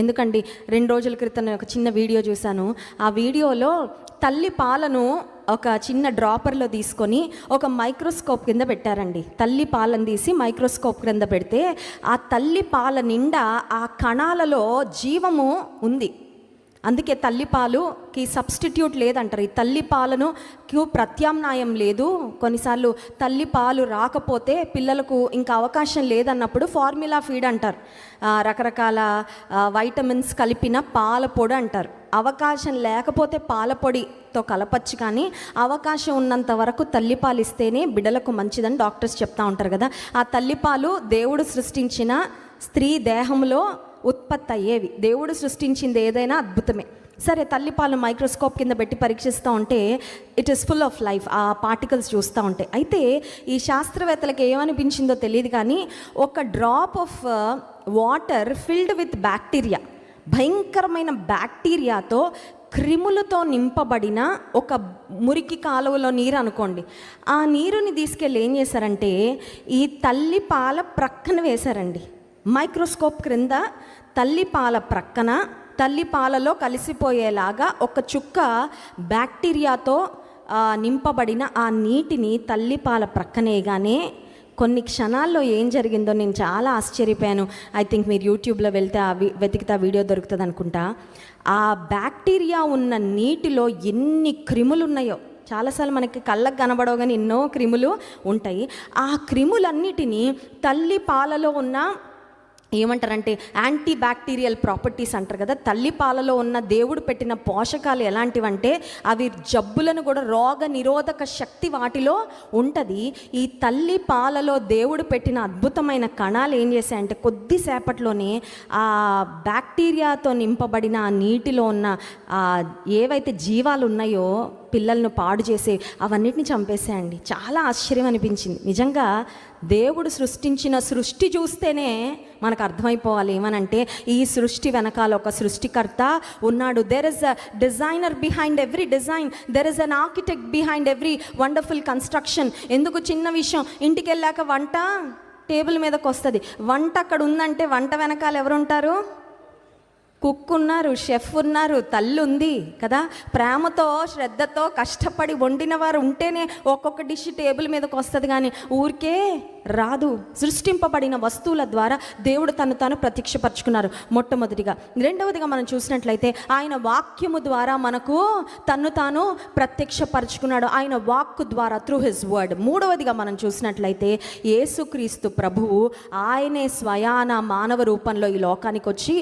ఎందుకండి 2 రోజుల క్రితం నేను ఒక చిన్న వీడియో చూశాను. ఆ వీడియోలో తల్లి పాలను ఒక చిన్న డ్రాపర్లో తీసుకొని ఒక మైక్రోస్కోప్ కింద పెట్టారండి. తల్లి పాలను తీసి మైక్రోస్కోప్ కింద పెడితే ఆ తల్లి పాల నిండా ఆ కణాలలో జీవము ఉంది. అందుకే తల్లిపాలుకి సబ్స్టిట్యూట్ లేదంటారు. ఈ తల్లిపాలను ప్రత్యామ్నాయం లేదు. కొన్నిసార్లు తల్లిపాలు రాకపోతే పిల్లలకు ఇంకా అవకాశం లేదన్నప్పుడు ఫార్ములా ఫీడ్ అంటారు. రకరకాల వైటమిన్స్ కలిపిన పాల పొడి అంటారు. అవకాశం లేకపోతే పాల పొడితో కలపచ్చు, కానీ అవకాశం ఉన్నంత వరకు తల్లిపాలు ఇస్తేనే బిడ్డలకు మంచిదని డాక్టర్స్ చెప్తా ఉంటారు కదా. ఆ తల్లిపాలు దేవుడు సృష్టించిన స్త్రీ దేహంలో ఉత్పత్తి అయ్యేవి. దేవుడు సృష్టించింది ఏదైనా అద్భుతమే. సరే, తల్లిపాలు మైక్రోస్కోప్ కింద పెట్టి పరీక్షిస్తూ ఉంటే it is full of life. ఆ పార్టికల్స్ చూస్తూ ఉంటాయి. అయితే ఈ శాస్త్రవేత్తలకు ఏమనిపించిందో తెలియదు, కానీ ఒక drop of water filled with bacteria, భయంకరమైన బ్యాక్టీరియాతో క్రిములతో నింపబడిన ఒక మురికి కాలువలో నీరు అనుకోండి. ఆ నీరుని తీసుకెళ్ళి ఏం చేశారంటే ఈ తల్లి పాల ప్రక్కన వేశారండి. మైక్రోస్కోప్ క్రింద తల్లి పాల ప్రక్కన తల్లి పాలలో కలిసిపోయేలాగా ఒక చుక్క బ్యాక్టీరియాతో నింపబడిన ఆ నీటిని తల్లి పాల ప్రక్కనేగానే కొన్ని క్షణాల్లో ఏం జరిగిందో నేను చాలా ఆశ్చర్యపోయాను. ఐ థింక్ మీరు యూట్యూబ్లో వెళ్తే వెతికితే ఆ వీడియో దొరుకుతుంది అనుకుంటా. ఆ బ్యాక్టీరియా ఉన్న నీటిలో ఎన్ని క్రిములు ఉన్నాయో, చాలాసార్లు మనకి కళ్ళకు కనబడవు కానీ ఎన్నో క్రిములు ఉంటాయి. ఆ క్రిములన్నిటినీ తల్లి పాలలో ఉన్న ఏమంటారంటే యాంటీ బ్యాక్టీరియల్ ప్రాపర్టీస్ అంటారు కదా. తల్లి పాలలో ఉన్న దేవుడు పెట్టిన పోషకాలు ఎలాంటివంటే అవి జబ్బులను కూడా, రోగ నిరోధక శక్తి వాటిలో ఉంటుంది. ఈ తల్లి పాలలో దేవుడు పెట్టిన అద్భుతమైన కణాలు ఏం చేశాయంటే కొద్దిసేపట్లోనే ఆ బ్యాక్టీరియాతో నింపబడిన ఆ నీటిలో ఉన్న ఏవైతే జీవాలు ఉన్నాయో పిల్లలను పాడు చేసే అవన్నిటిని చంపేసాయండి. చాలా ఆశ్చర్యం అనిపించింది. నిజంగా దేవుడు సృష్టించిన సృష్టి చూస్తేనే మనకు అర్థమైపోవాలి ఏమనంటే ఈ సృష్టి వెనకాల ఒక సృష్టికర్త ఉన్నాడు. There is a designer behind every design, there is an architect behind every wonderful construction. ఎందుకు చిన్న విషయం, ఇంటికి వెళ్ళాక వంట టేబుల్ మీదకి వస్తుంది. వంట అక్కడ ఉందంటే వంట వెనకాల ఎవరుంటారు? కుక్ ఉన్నారు, షెఫ్ ఉన్నారు, తల్లి ఉంది కదా. ప్రేమతో శ్రద్ధతో కష్టపడి వండిన వారు ఉంటేనే ఒక్కొక్క డిష్ టేబుల్ మీదకి వస్తుంది, కానీ ఊరికే రాదు. సృష్టింపబడిన వస్తువుల ద్వారా దేవుడు తను ప్రత్యక్షపరుచుకున్నారు మొట్టమొదటిగా. రెండవదిగా మనం చూసినట్లయితే ఆయన వాక్యము ద్వారా మనకు తాను ప్రత్యక్షపరుచుకున్నాడు, ఆయన వాక్కు ద్వారా, త్రూ హిజ్ వర్డ్. మూడవదిగా మనం చూసినట్లయితే యేసుక్రీస్తు ప్రభువు ఆయనే స్వయాన మానవ రూపంలో ఈ లోకానికి వచ్చి